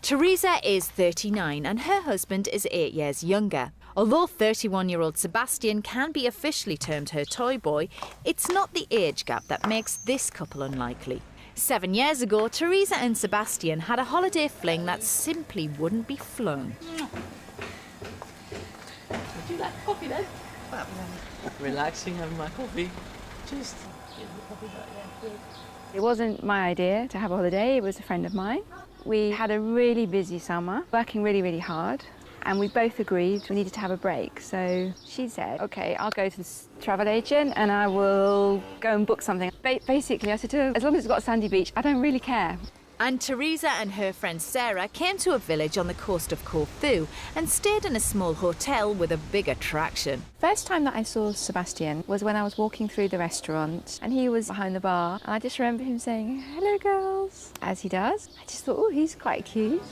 Teresa is 39 and her husband is 8 years younger. Although 31-year-old Sebastian can be officially termed her toy boy, it's not the age gap that makes this couple unlikely. 7 years ago, Teresa and Sebastian had a holiday fling that simply wouldn't be flown. Would you like coffee then? Relaxing, having my coffee. Just give the coffee back, yeah, good. It wasn't my idea to have a holiday, it was a friend of mine. We had a really busy summer, working really, really hard, and we both agreed we needed to have a break. So she said, OK, I'll go to this travel agent and I will go and book something. Basically, I said to her, as long as it's got a sandy beach, I don't really care. And Teresa and her friend Sarah came to a village on the coast of Corfu and stayed in a small hotel with a big attraction. First time that I saw Sebastian was when I was walking through the restaurant and he was behind the bar, and I just remember him saying, "Hello girls," as he does. I just thought, oh, he's quite cute.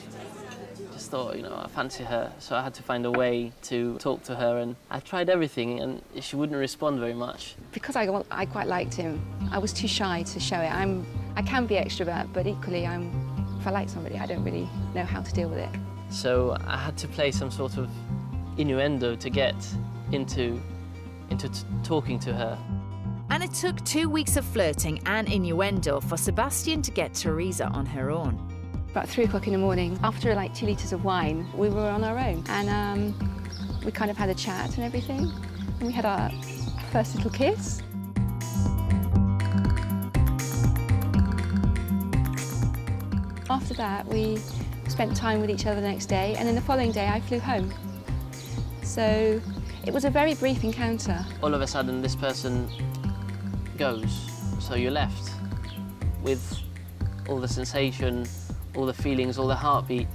Just thought, I fancy her, so I had to find a way to talk to her, and I tried everything and she wouldn't respond very much. Because I quite liked him, I was too shy to show it. I can be extrovert, but equally if I like somebody, I don't really know how to deal with it. So I had to play some sort of innuendo to get into talking to her. And it took 2 weeks of flirting and innuendo for Sebastian to get Teresa on her own. About 3 o'clock in the morning, after like 2 litres of wine, we were on our own. And we kind of had a chat and everything. And we had our first little kiss. After that, we spent time with each other the next day, and then the following day I flew home. So it was a very brief encounter. All of a sudden, this person goes, so you're left with all the sensation, all the feelings, all the heartbeat,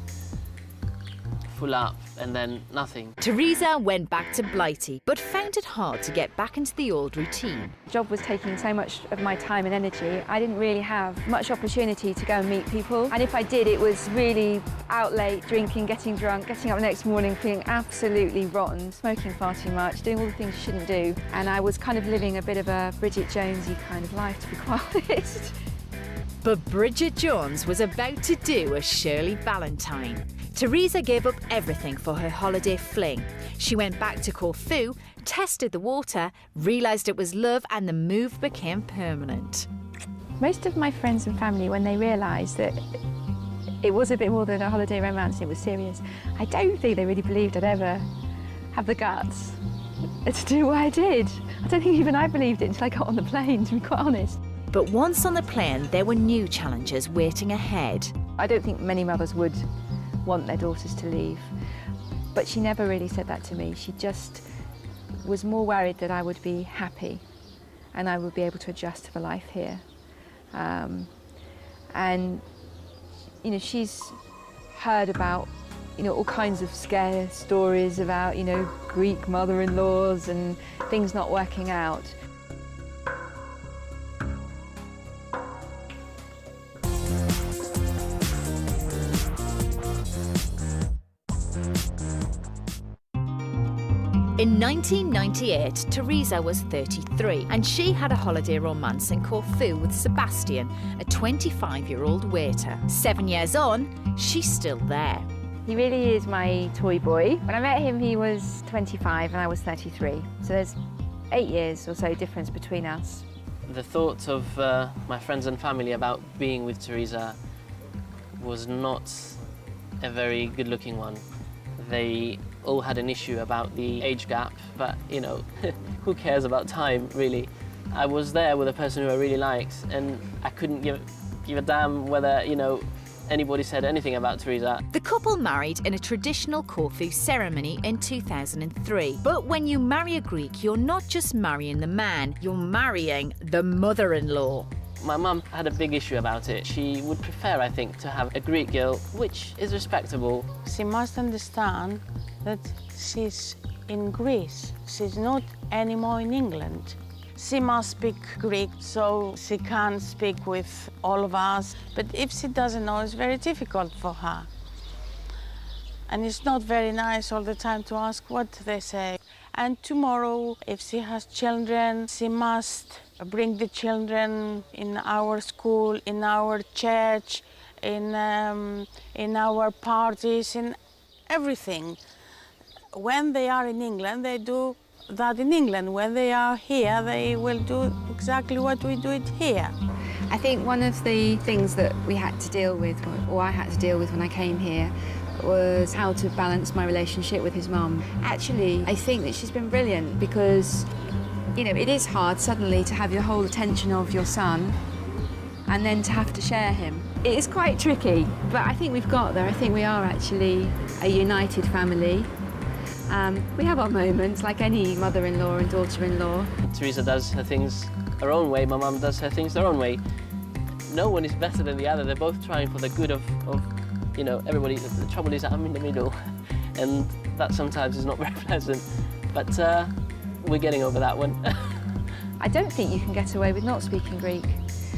full up, and then nothing. Teresa went back to Blighty, but found it hard to get back into the old routine. The job was taking so much of my time and energy, I didn't really have much opportunity to go and meet people. And if I did, it was really out late, drinking, getting drunk, getting up the next morning feeling absolutely rotten, smoking far too much, doing all the things you shouldn't do. And I was kind of living a bit of a Bridget Jonesy kind of life, to be quite honest. But Bridget Jones was about to do a Shirley Valentine. Teresa gave up everything for her holiday fling. She went back to Corfu, tested the water, realised it was love, and the move became permanent. Most of my friends and family, when they realised that it was a bit more than a holiday romance and it was serious, I don't think they really believed I'd ever have the guts to do what I did. I don't think even I believed it until I got on the plane, to be quite honest. But once on the plane, there were new challenges waiting ahead. I don't think many mothers would want their daughters to leave, but she never really said that to me. She just was more worried that I would be happy and I would be able to adjust to the life here. And she's heard about all kinds of scare stories about Greek mother-in-laws and things not working out. In 1998, Teresa was 33 and she had a holiday romance in Corfu with Sebastian, a 25-year-old waiter. 7 years on, she's still there. He really is my toy boy. When I met him, he was 25 and I was 33. So there's 8 years or so difference between us. The thought of my friends and family about being with Teresa was not a very good-looking one. They all had an issue about the age gap, but who cares about time, really? I was there with a person who I really liked, and I couldn't give a damn whether anybody said anything about Teresa. The couple married in a traditional Corfu ceremony in 2003. But when you marry a Greek, you're not just marrying the man, you're marrying the mother-in-law. My mum had a big issue about it. She would prefer, I think, to have a Greek girl, which is respectable. She must understand that she's in Greece. She's not anymore in England. She must speak Greek, so she can't speak with all of us. But if she doesn't know, it's very difficult for her. And it's not very nice all the time to ask what they say. And tomorrow, if she has children, she must bring the children in our school, in our church, in our parties, in everything. When they are in England, they do that in England. When they are here, they will do exactly what we do it here. I think one of the things that we had to deal with, or I had to deal with when I came here, was how to balance my relationship with his mum. Actually, I think that she's been brilliant because, you know, it is hard suddenly to have the whole attention of your son and then to have to share him. It is quite tricky, but I think we've got there. I think we are actually a united family. We have our moments, like any mother-in-law and daughter-in-law. Teresa does her things her own way, my mum does her things their own way. No one is better than the other. They're both trying for the good of you know, everybody. The trouble is I'm in the middle, and that sometimes is not very pleasant. But we're getting over that one. I don't think you can get away with not speaking Greek,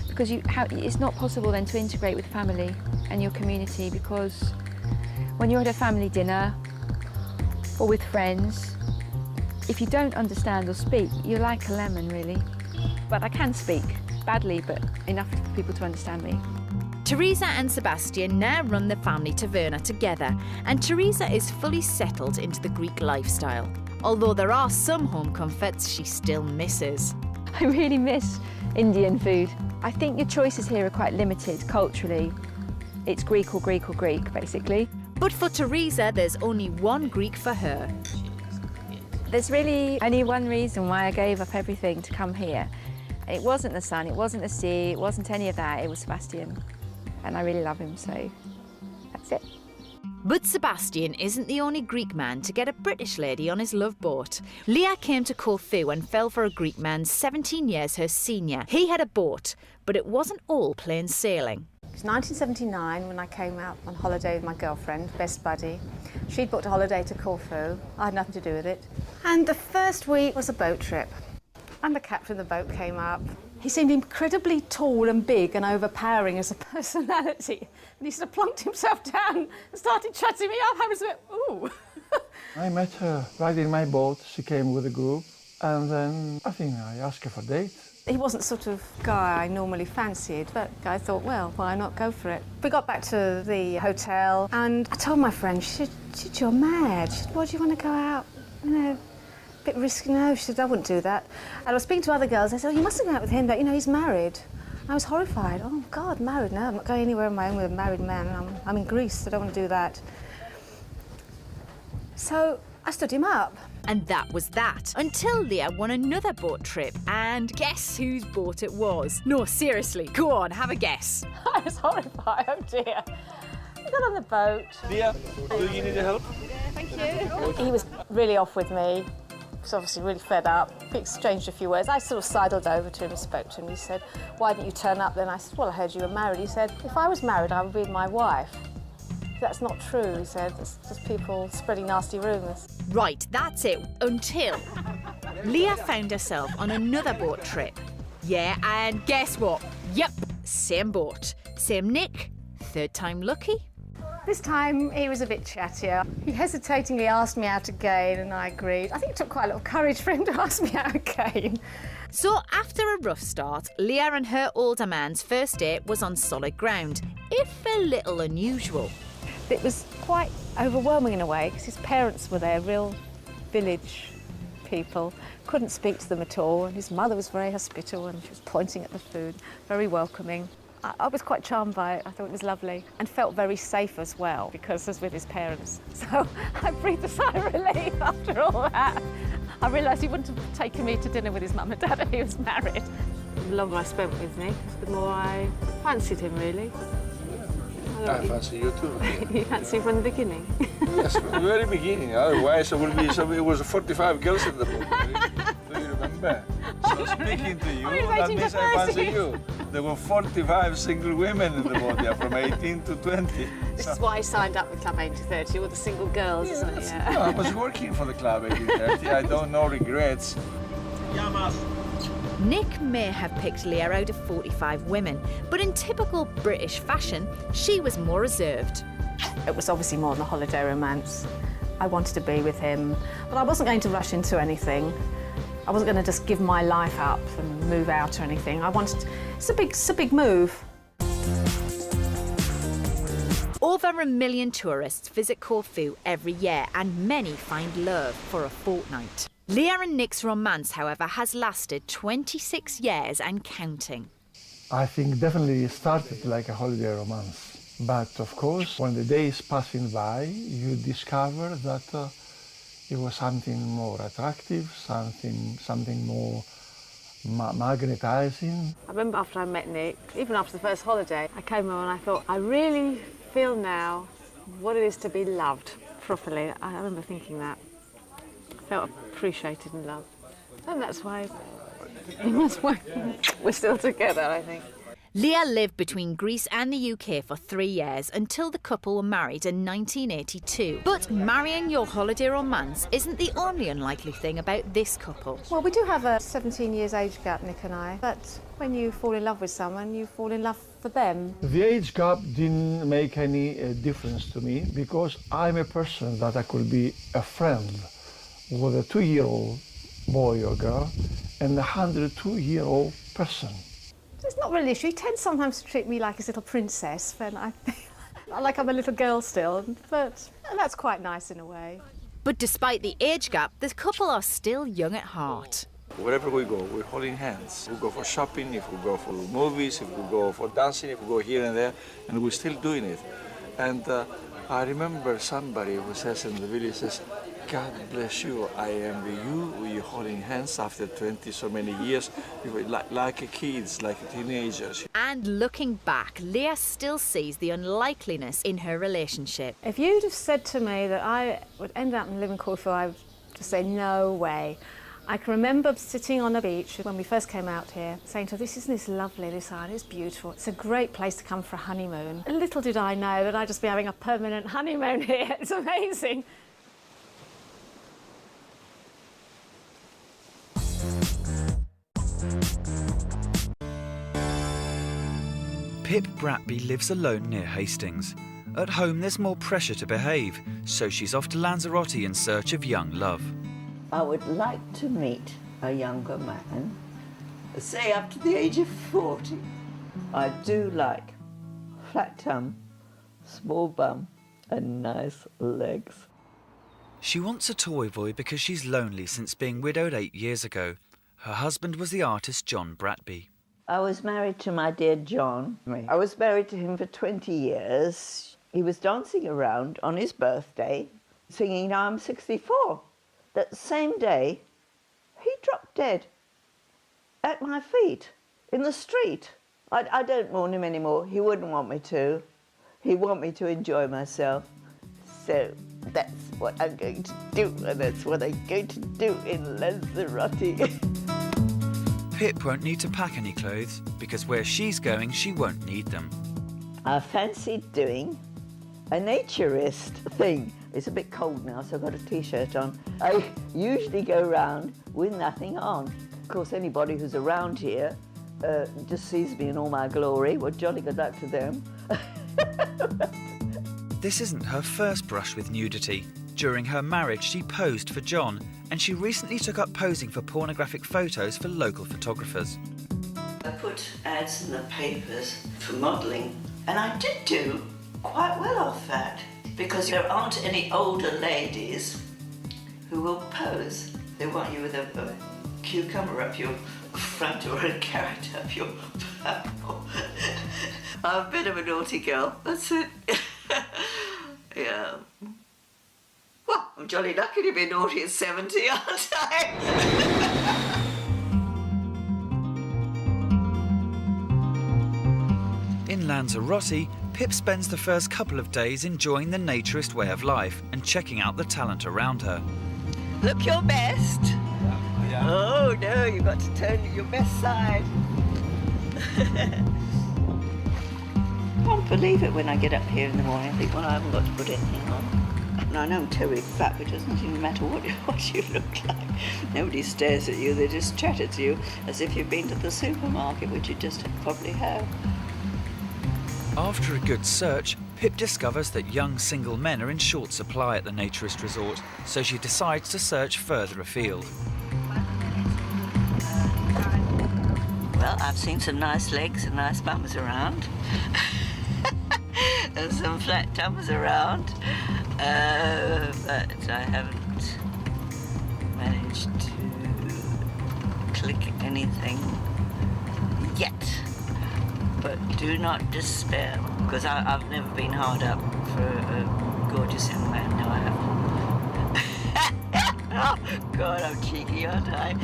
because it's not possible then to integrate with family and your community, because when you're at a family dinner or with friends, if you don't understand or speak, you're like a lemon, really. But I can speak, badly, but enough for people to understand me. Teresa and Sebastian now run the family taverna together, and Teresa is fully settled into the Greek lifestyle, although there are some home comforts she still misses. I really miss Indian food. I think your choices here are quite limited culturally. It's Greek or Greek or Greek, basically. But for Teresa, there's only one Greek for her. There's really only one reason why I gave up everything to come here. It wasn't the sun, it wasn't the sea, it wasn't any of that, it was Sebastian. And I really love him, so that's it. But Sebastian isn't the only Greek man to get a British lady on his love boat. Leah came to Corfu and fell for a Greek man 17 years her senior. He had a boat, but it wasn't all plain sailing. It was 1979 when I came out on holiday with my girlfriend, best buddy. She'd booked a holiday to Corfu. I had nothing to do with it. And the first week was a boat trip. And the captain of the boat came up. He seemed incredibly tall and big and overpowering as a personality. And he sort of plunked himself down and started chatting me up. I was a bit, ooh. I met her right in my boat. She came with a group. And then I think I asked her for a date. He wasn't sort of guy I normally fancied, but I thought, well, why not go for it? We got back to the hotel and I told my friend, she said, you're mad. She said, why do you want to go out? You know, a bit risky. No, she said, I wouldn't do that. And I was speaking to other girls. They said, oh, you mustn't go out with him, but you know, he's married. I was horrified. Oh, God, married? No, I'm not going anywhere on my own with a married man. I'm in Greece, so I don't want to do that. So I stood him up. And that was that, until Leah won another boat trip, and guess whose boat it was? No, seriously, go on, have a guess. I was horrified, oh dear. We got on the boat. Leah, do you need help? Thank you. He was really off with me. He was obviously really fed up. We exchanged a few words. I sort of sidled over to him and spoke to him. He said, why didn't you turn up then? I said, well, I heard you were married. He said, if I was married, I would be with my wife. That's not true, he said. It's just people spreading nasty rumours. Right, that's it, until Leah found herself on another boat trip. Yeah, and guess what? Yep, same boat, same Nick, third time lucky. This time he was a bit chattier. He hesitatingly asked me out again and I agreed. I think it took quite a little courage for him to ask me out again. So after a rough start, Leah and her older man's first date was on solid ground, if a little unusual. It was quite overwhelming in a way because his parents were there, real village people. Couldn't speak to them at all, and his mother was very hospitable and she was pointing at the food, very welcoming. I was quite charmed by it. I thought it was lovely and felt very safe as well because I was with his parents. So I breathed a sigh of relief after all that. I realised he wouldn't have taken me to dinner with his mum and dad if he was married. The longer I spent with Nick, the more I fancied him, really. I fancy you too. You fancy from the beginning? Yes, from the very beginning. Otherwise, it was 45 girls in the boat. Do you remember? So speaking to you, that means I fancy you. There were 45 single women in the boat, yeah, from 18 to 20. This is why I signed up with Club 1830, all the single girls, isn't it? Yeah. No, I was working for the Club 1830. I don't know regrets. Nick may have picked Leah out of 45 women, but in typical British fashion, she was more reserved. It was obviously more than a holiday romance. I wanted to be with him, but I wasn't going to rush into anything. I wasn't going to just give my life up and move out or anything. It's a big move. Over 1 million tourists visit Corfu every year and many find love for a fortnight. Leah and Nick's romance, however, has lasted 26 years and counting. I think definitely it started like a holiday romance. But of course, when the days passing by, you discover that it was something more attractive, something more magnetizing. I remember after I met Nick, even after the first holiday, I came home and I thought, I really feel now what it is to be loved properly. I remember thinking that. I felt appreciated and loved. And that's why we're still together, I think. Leah lived between Greece and the UK for 3 years until the couple were married in 1982. But marrying your holiday romance isn't the only unlikely thing about this couple. Well, we do have a 17 years age gap, Nick and I, but when you fall in love with someone, you fall in love for them. The age gap didn't make any difference to me because I'm a person that I could be a friend with a 2-year-old boy or girl and a 102-year-old person. It's not really an issue. He tends sometimes to treat me like his little princess, when I feel like I'm a little girl still, but that's quite nice in a way. But despite the age gap, the couple are still young at heart. Wherever we go, we're holding hands. We go for shopping, if we go for movies, if we go for dancing, if we go here and there, and we're still doing it. And I remember somebody who says in the village, says, God bless you, I envy you, we're holding hands after 20 so many years, like kids, like teenagers. And looking back, Leah still sees the unlikeliness in her relationship. If you'd have said to me that I would end up and live in Corfu, I would just say, no way. I can remember sitting on the beach when we first came out here, saying to her, isn't this lovely, this island, it's beautiful. It's a great place to come for a honeymoon. And little did I know that I'd just be having a permanent honeymoon here. It's amazing. Pip Bratby lives alone near Hastings. At home there's more pressure to behave, so she's off to Lanzarote in search of young love. I would like to meet a younger man, say up to the age of 40. I do like flat tum, small bum and nice legs. She wants a toy boy because she's lonely since being widowed 8 years ago. Her husband was the artist John Bratby. I was married to my dear John. I was married to him for 20 years. He was dancing around on his birthday, singing Now I'm 64. That same day, he dropped dead at my feet in the street. I don't mourn him anymore. He wouldn't want me to. He'd want me to enjoy myself. So that's what I'm going to do, and that's what I'm going to do in Lanzarote. Pip won't need to pack any clothes because where she's going, she won't need them. I fancied doing a naturist thing. It's a bit cold now, so I've got a T-shirt on. I usually go around with nothing on. Of course, anybody who's around here just sees me in all my glory. Well, jolly good luck to them. This isn't her first brush with nudity. During her marriage, she posed for John, and she recently took up posing for pornographic photos for local photographers. I put ads in the papers for modelling, and I did do quite well off that, because there aren't any older ladies who will pose. They want you with a cucumber up your front or a carrot up your back. I'm a bit of a naughty girl, that's it. Yeah. Well, I'm jolly lucky to be naughty at 70, aren't I? In Lanzarote, Pip spends the first couple of days enjoying the naturist way of life and checking out the talent around her. Look your best. Yeah. Oh no, you've got to turn your best side. I can't believe it when I get up here in the morning. I think, well, I haven't got to put anything on. And I know I'm terribly fat, but it doesn't even matter what you look like. Nobody stares at you, they just chat at you as if you've been to the supermarket, which you just probably have. After a good search, Pip discovers that young single men are in short supply at the naturist resort, so she decides to search further afield. Well, I've seen some nice legs and nice bums around. and some flat tums around, but I haven't managed to click anything yet. But do not despair, because I've never been hard up for a gorgeous young man. No, I haven't. Oh, God, I'm cheeky, aren't I?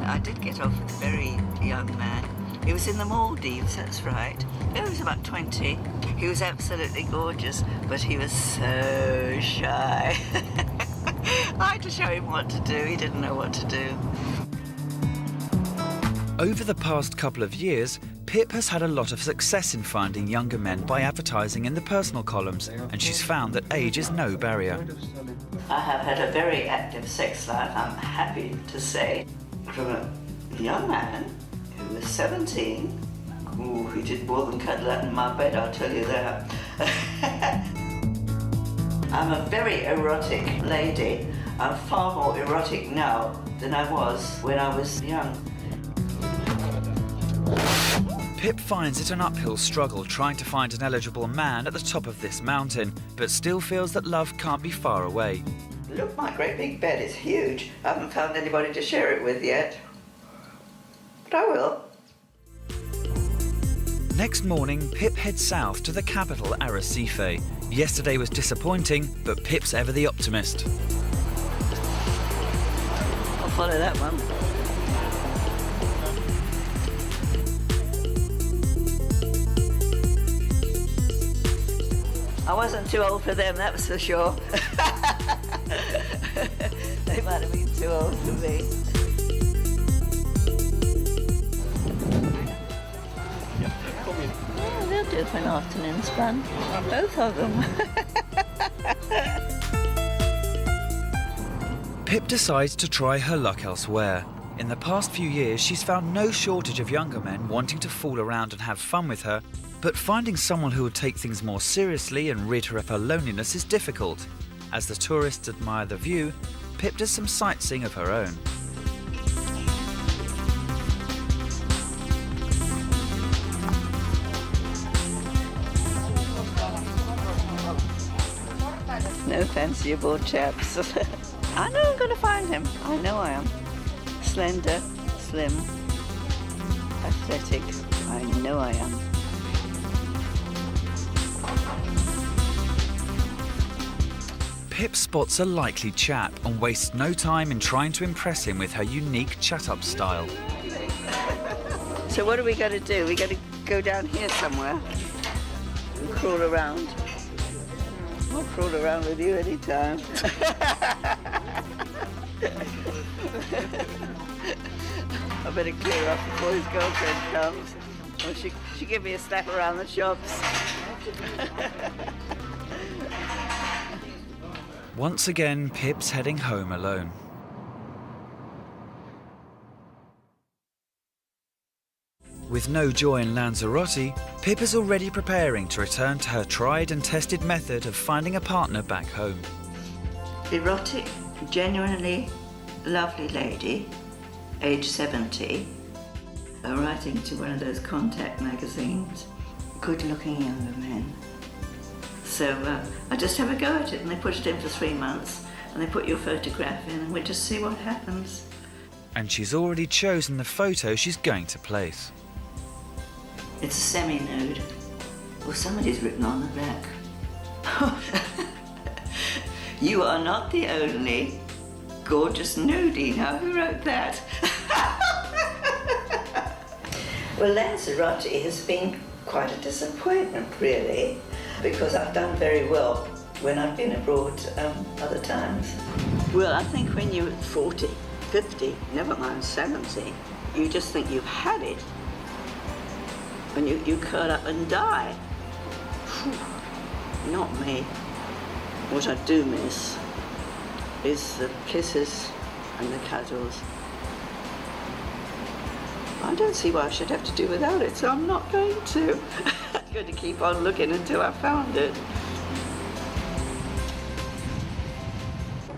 I did get off with a very young man. He was in the Maldives, that's right. He was about 20. He was absolutely gorgeous, but he was so shy. I had to show him what to do. He didn't know what to do. Over the past couple of years, Pip has had a lot of success in finding younger men by advertising in the personal columns, and she's found that age is no barrier. I have had a very active sex life, I'm happy to say. From a young man who was 17. Ooh, he did more than cuddle up in my bed, I'll tell you that. I'm a very erotic lady. I'm far more erotic now than I was when I was young. Pip finds it an uphill struggle trying to find an eligible man at the top of this mountain, but still feels that love can't be far away. Look, my great big bed is huge. I haven't found anybody to share it with yet. But I will. Next morning, Pip heads south to the capital, Arrecife. Yesterday was disappointing, but Pip's ever the optimist. I'll follow that one. I wasn't too old for them, that was for sure. They might have been too old for me. Oh, they'll do for an afternoon's fun. Both of them. Pip decides to try her luck elsewhere. In the past few years, she's found no shortage of younger men wanting to fool around and have fun with her, but finding someone who would take things more seriously and rid her of her loneliness is difficult. As the tourists admire the view, Pip does some sightseeing of her own. No fanciable chaps. I know I'm going to find him. I know I am. Slender, slim, athletic. I know I am. Pip spots a likely chap and wastes no time in trying to impress him with her unique chat-up style. So what are we going to do? We're going to go down here somewhere and crawl around. I'll crawl around with you anytime. I better clear up before his girlfriend comes. Or she give me a slap around the shops. Once again, Pip's heading home alone. With no joy in Lanzarote, Pip is already preparing to return to her tried and tested method of finding a partner back home. Erotic, genuinely lovely lady, age 70, writing to one of those contact magazines. Good-looking younger men. So I just have a go at it, and they put it in for 3 months, and they put your photograph in, and we just see what happens. And she's already chosen the photo she's going to place. It's a semi-nude. Well, somebody's written on the back. You are not the only gorgeous nudie. Now, who wrote that? Well, Lanzarote has been quite a disappointment, really, because I've done very well when I've been abroad other times. Well, I think when you're 40, 50, never mind 70, you just think you've had it. And you curl up and die. Whew. Not me. What I do miss is the kisses and the cuddles. I don't see why I should have to do without it, so I'm not going to. I'm going to keep on looking until I found it.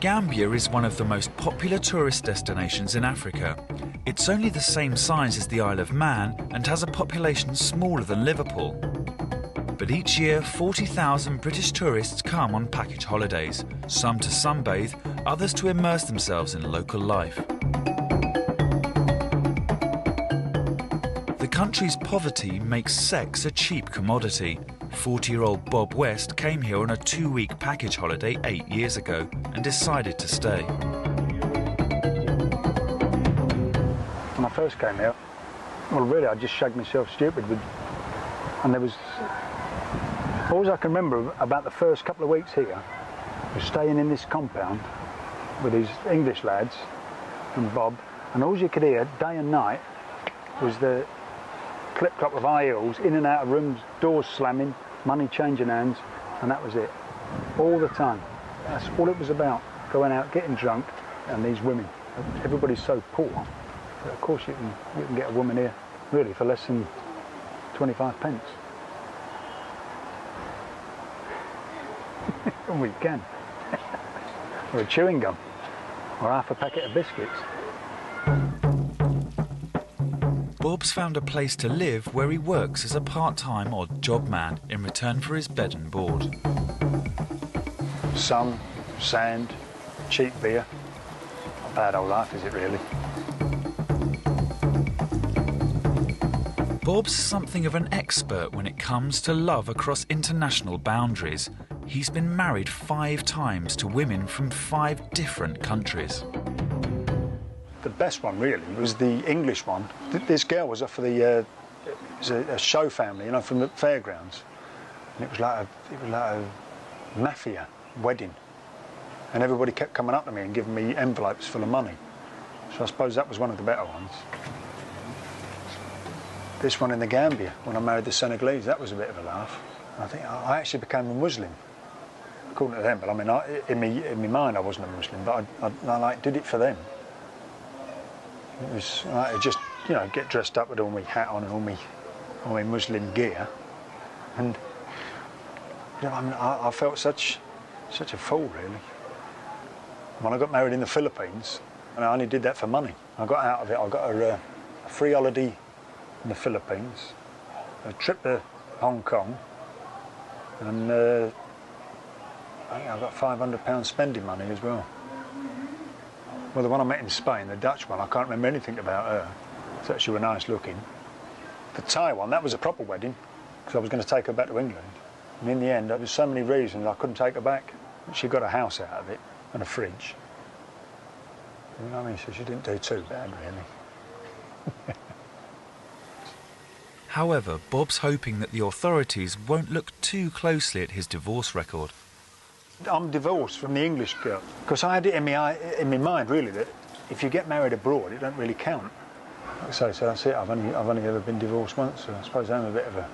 Gambia is one of the most popular tourist destinations in Africa. It's only the same size as the Isle of Man and has a population smaller than Liverpool. But each year, 40,000 British tourists come on package holidays, some to sunbathe, others to immerse themselves in local life. The country's poverty makes sex a cheap commodity. 40-year-old Bob West came here on a 2-week package holiday 8 years ago and decided to stay. When I first came here, well, really, I just shagged myself stupid. And there was... All I can remember about the first couple of weeks here was staying in this compound with these English lads and Bob, and all you could hear day and night was the clip-clop of high heels, in and out of rooms, doors slamming, money changing hands, and that was it. All the time. That's all it was about, going out, getting drunk, and these women. Everybody's so poor, but of course you can get a woman here, really, for less than 25 pence. And we can. Or a chewing gum, or half a packet of biscuits. Bob's found a place to live where he works as a part-time odd job man in return for his bed and board. Sun, sand, cheap beer. Not bad old life, is it really? Bob's something of an expert when it comes to love across international boundaries. He's been married 5 times to women from 5 different countries. The best one, really, was the English one. This girl was off for the it was a show family, you know, from the fairgrounds, and it was like a mafia wedding, and everybody kept coming up to me and giving me envelopes full of money. So I suppose that was one of the better ones. This one in the Gambia, when I married the Senegalese, that was a bit of a laugh. I think I actually became a Muslim, according to them. But I mean, in my mind, I wasn't a Muslim, but I like did it for them. It was like just, you know, get dressed up with all my hat on and all my Muslim gear, and you know, I felt such a fool, really. When I got married in the Philippines, and I only did that for money. I got out of it. I got a free holiday in the Philippines, a trip to Hong Kong, and I think I got £500 spending money as well. Well, the one I met in Spain, the Dutch one, I can't remember anything about her. So she was nice looking. The Thai one, that was a proper wedding, because I was going to take her back to England. And in the end, there was so many reasons I couldn't take her back. She got a house out of it and a fridge. You know what I mean? So she didn't do too bad, really. However, Bob's hoping that the authorities won't look too closely at his divorce record. I'm divorced from the English girl, because I had it in my mind, really, that if you get married abroad, it don't really count. So that's it. I've only ever been divorced once, so I suppose I'm a bit of a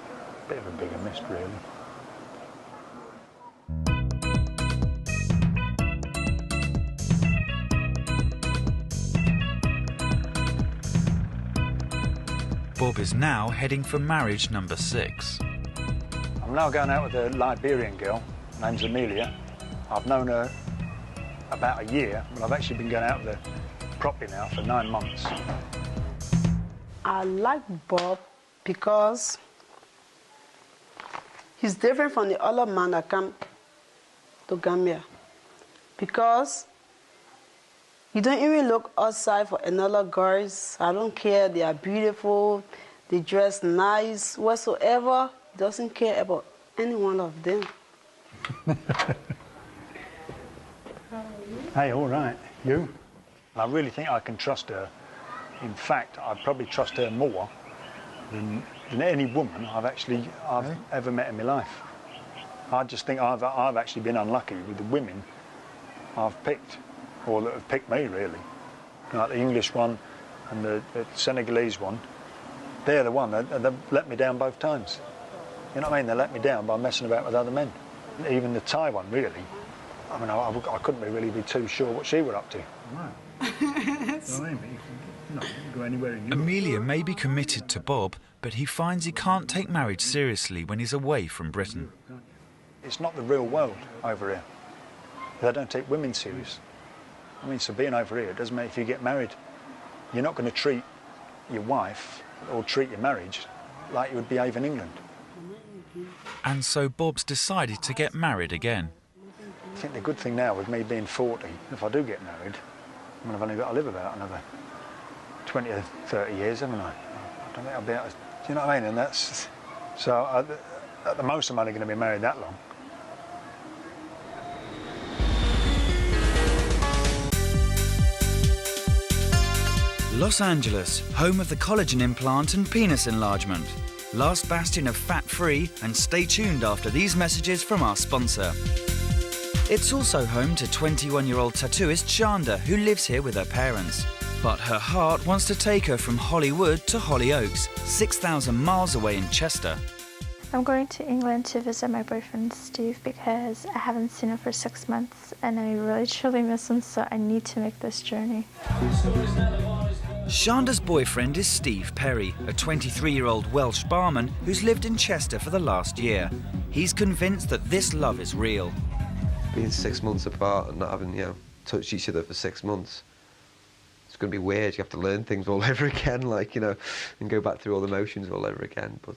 bigamist, really. Bob is now heading for marriage number 6. I'm now going out with a Liberian girl, name's Amelia. I've known her about a year, but I've actually been going out with her properly now for 9 months. I like Bob because he's different from the other man that come to Gambia. Because you don't even look outside for another girls. I don't care, they are beautiful, they dress nice, whatsoever. He doesn't care about any one of them. Hey, all right, you? I really think I can trust her. In fact, I'd probably trust her more than any woman I've ever met in my life. I just think I've actually been unlucky with the women I've picked, or that have picked me, really. Like the English one and the Senegalese one. They're the one that let me down both times. You know what I mean? They let me down by messing about with other men. Even the Thai one, really. I mean, I couldn't really be too sure what she were up to. Go anywhere in Europe. Amelia may be committed to Bob, but he finds he can't take marriage seriously when he's away from Britain. It's not the real world over here. They don't take women serious. I mean, so being over here, it doesn't matter if you get married. You're not going to treat your wife or treat your marriage like you would behave in England. And so Bob's decided to get married again. I think the good thing now with me being 40, if I do get married, I mean, I've only got to live about another 20 or 30 years, haven't I? I don't think I'll be able to, do you know what I mean? And that's, so at the most I'm only going to be married that long. Los Angeles, home of the collagen implant and penis enlargement. Last bastion of fat-free, and stay tuned after these messages from our sponsor. It's also home to 21-year-old tattooist Shanda, who lives here with her parents. But her heart wants to take her from Hollywood to Hollyoaks, 6,000 miles away in Chester. I'm going to England to visit my boyfriend Steve because I haven't seen him for 6 months and I really truly miss him, so I need to make this journey. Shanda's boyfriend is Steve Perry, a 23-year-old Welsh barman who's lived in Chester for the last year. He's convinced that this love is real. Being 6 months apart and not having, touched each other for 6 months, it's going to be weird. You have to learn things all over again, and go back through all the motions all over again. But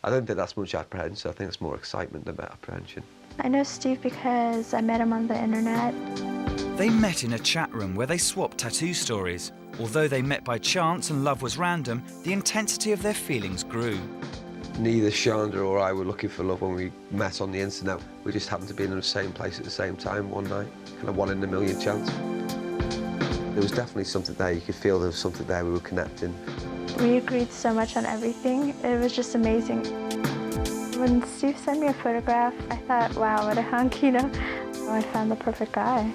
I don't think that's much apprehension. I think it's more excitement than apprehension. I know Steve because I met him on the internet. They met in a chat room where they swapped tattoo stories. Although they met by chance and love was random, the intensity of their feelings grew. Neither Shanda or I were looking for love when we met on the internet. We just happened to be in the same place at the same time one night, kind of 1 in a million chance. There was definitely something there. You could feel there was something there. We were connecting. We agreed so much on everything. It was just amazing. When Steve sent me a photograph, I thought, wow, what a hunk, I found the perfect guy.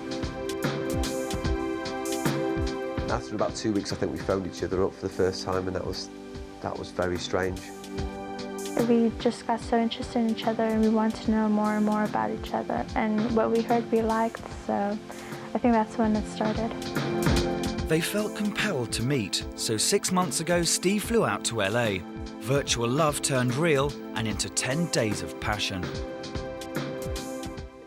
After about 2 weeks, I think we phoned each other up for the first time, and that was very strange. We just got so interested in each other, and we wanted to know more and more about each other. And what we heard, we liked, so I think that's when it started. They felt compelled to meet, so 6 months ago, Steve flew out to LA. Virtual love turned real and into 10 days of passion.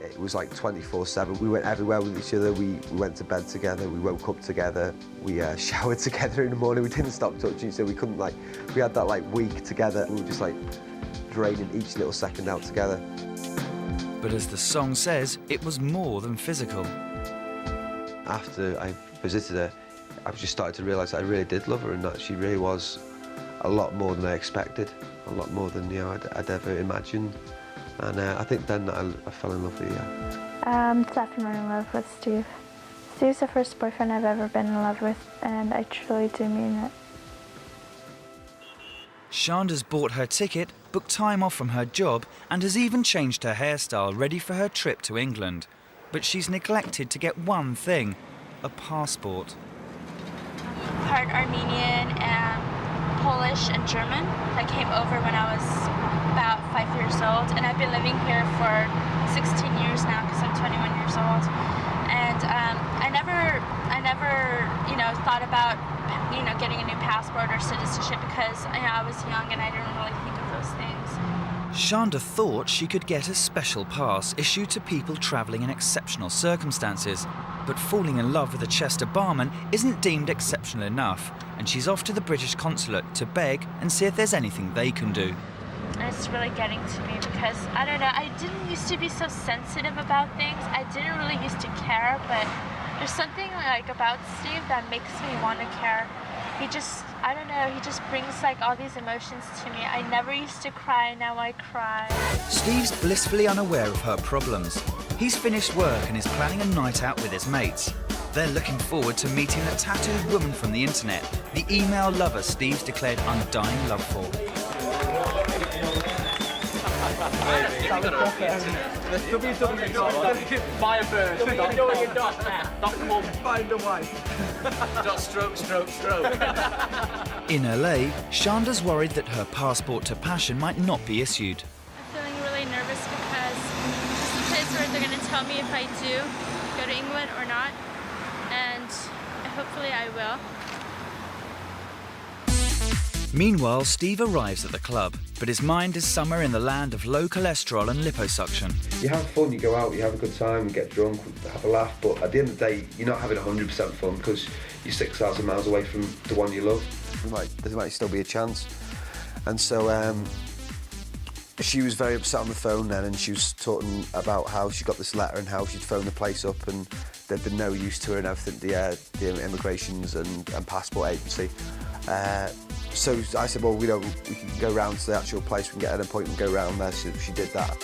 It was like 24/7. We went everywhere with each other. We went to bed together. We woke up together. We showered together in the morning. We didn't stop touching, so we couldn't we had that week together. We were just draining each little second out together. But as the song says, it was more than physical. After I visited her, I just started to realise that I really did love her and that she really was a lot more than I expected, a lot more than I'd ever imagined. And I think then I fell in love with her. Definitely in love with Steve. Steve's the first boyfriend I've ever been in love with, and I truly do mean it. Shanda's bought her ticket, booked time off from her job, and has even changed her hairstyle ready for her trip to England. But she's neglected to get one thing, a passport. Part Armenian and Polish and German. I came over when I was about 5 years old, and I've been living here for 16 years now because I'm 21 years old. And I never, thought about, getting a new passport or citizenship because I was young and I didn't really think of those things. Shanda thought she could get a special pass issued to people travelling in exceptional circumstances, but falling in love with a Chester barman isn't deemed exceptional enough, and she's off to the British consulate to beg and see if there's anything they can do. It's really getting to me because, I don't know, I didn't used to be so sensitive about things. I didn't really used to care, but there's something about Steve that makes me want to care. He just, I don't know, he just brings all these emotions to me. I never used to cry, now I cry. Steve's blissfully unaware of her problems. He's finished work and is planning a night out with his mates. They're looking forward to meeting a tattooed woman from the internet, the email lover Steve's declared undying love for. In LA, Shanda's worried that her passport to passion might not be issued. I'm feeling really nervous because it's a place where they're going to tell me if I do go to England or not, and hopefully I will. Meanwhile, Steve arrives at the club, but his mind is somewhere in the land of low cholesterol and liposuction. You have fun, you go out, you have a good time, you get drunk, have a laugh, but at the end of the day, you're not having 100% fun because you're 6,000 miles away from the one you love. There might still be a chance. And so She was very upset on the phone then, and she was talking about how she got this letter and how she'd phoned the place up and there'd been no use to her and everything, the immigrations and passport agency. So I said, well, we can go round to the actual place, we can get an appointment, go round there. So she did that.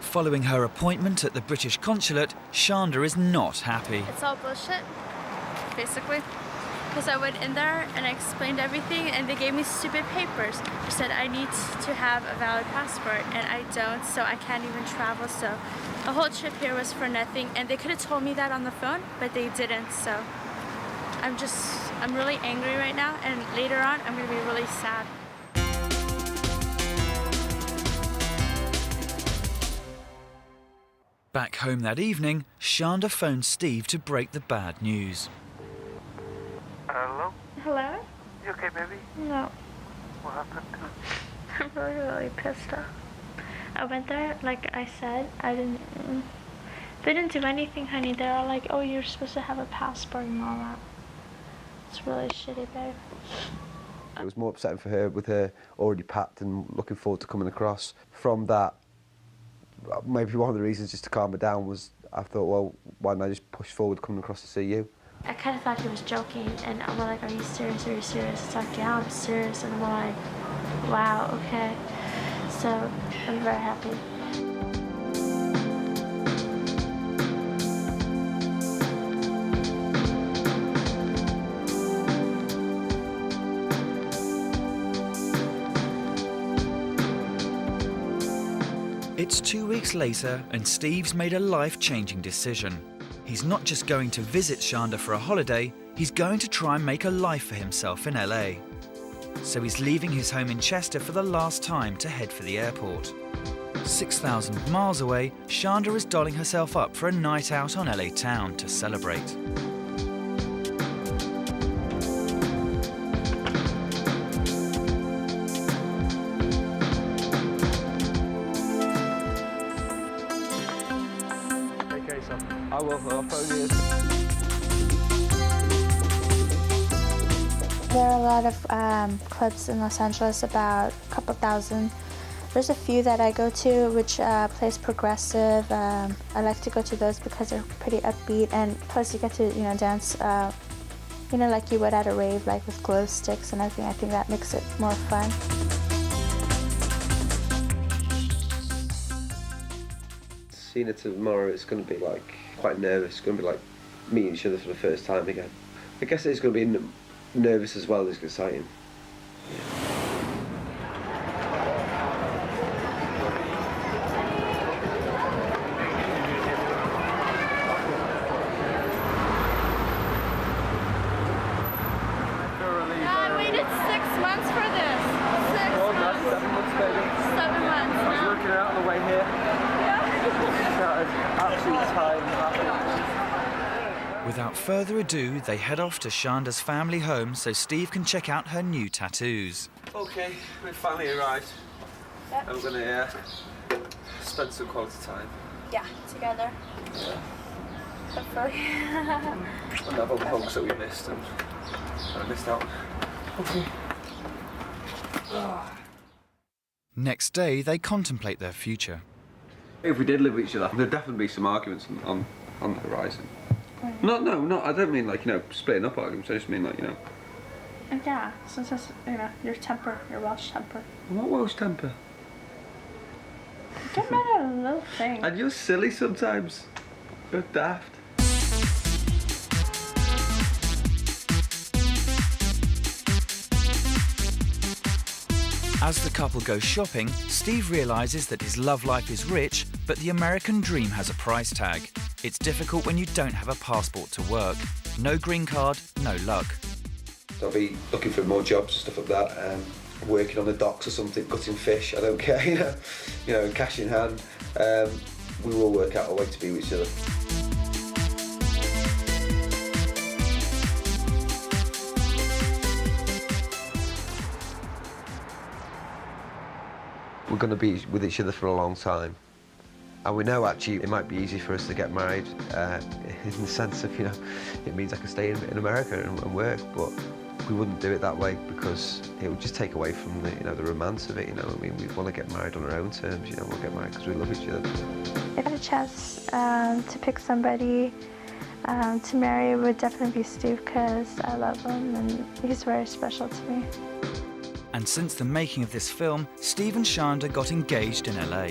Following her appointment at the British consulate, Shanda is not happy. It's all bullshit, basically. Because I went in there and I explained everything and they gave me stupid papers. They said I need to have a valid passport and I don't, so I can't even travel. So the whole trip here was for nothing, and they could have told me that on the phone, but they didn't. So I'm really angry right now, and later on I'm gonna be really sad. Back home that evening, Shanda phoned Steve to break the bad news. Hello? Hello? You okay, baby? No. What happened? I'm really pissed off. I went there, like I said, they didn't do anything, honey. They're all like, oh, you're supposed to have a passport and all that. It's really shitty, babe. It was more upsetting for her, with her already packed and looking forward to coming across. From that, maybe one of the reasons just to calm her down was I thought, well, why don't I just push forward coming across to see you? I kind of thought he was joking, and I'm like, are you serious? Are you serious? It's like, yeah, I'm serious. And I'm like, wow, okay. So I'm very happy. It's 2 weeks later and Steve's made a life-changing decision. He's not just going to visit Shanda for a holiday, he's going to try and make a life for himself in LA. So he's leaving his home in Chester for the last time to head for the airport. 6,000 miles away, Shanda is dolling herself up for a night out on LA town to celebrate. I will, I'll phone you. There are a lot of clubs in Los Angeles, about a couple thousand. There's a few that I go to which plays progressive. I like to go to those because they're pretty upbeat, and plus you get to dance like you would at a rave, like with glow sticks and everything. I think that makes it more fun. Seeing her tomorrow, it's going to be like quite nervous. It's going to be like meeting each other for the first time again. I guess it's going to be nervous as well as exciting. I waited 6 months for this. 6 months. 7 months, baby. 7 months. I was working out on the way here. Absolute time. Without further ado, they head off to Shanda's family home so Steve can check out her new tattoos. Okay, we finally arrived. Yep. I'm gonna spend some quality time. Yeah, together. Yeah. Hopefully. And have all the hugs that we missed and I missed out. Okay. Next day, they contemplate their future. If we did live with each other, there'd definitely be some arguments on the horizon. No, I don't mean like, splitting up arguments, I just mean like, Yeah, so it's just, your temper, your Welsh temper. What Welsh temper? Get mad at a little thing. And you're silly sometimes. You're daft. As the couple goes shopping, Steve realises that his love life is rich, but the American dream has a price tag. It's difficult when you don't have a passport to work. No green card, no luck. So I'll be looking for more jobs and stuff like that, working on the docks or something, gutting fish, I don't care, cash in hand. We will work out a way to be with each other. We're going to be with each other for a long time. And we know actually it might be easy for us to get married in the sense of, you know, it means I can stay in America and work, but we wouldn't do it that way because it would just take away from the, you know, the romance of it, you know. I mean, we want to get married on our own terms, you know, we'll get married because we love each other. If I had a chance to pick somebody to marry, it would definitely be Steve because I love him and he's very special to me. And since the making of this film, Steve and Shanda got engaged in LA.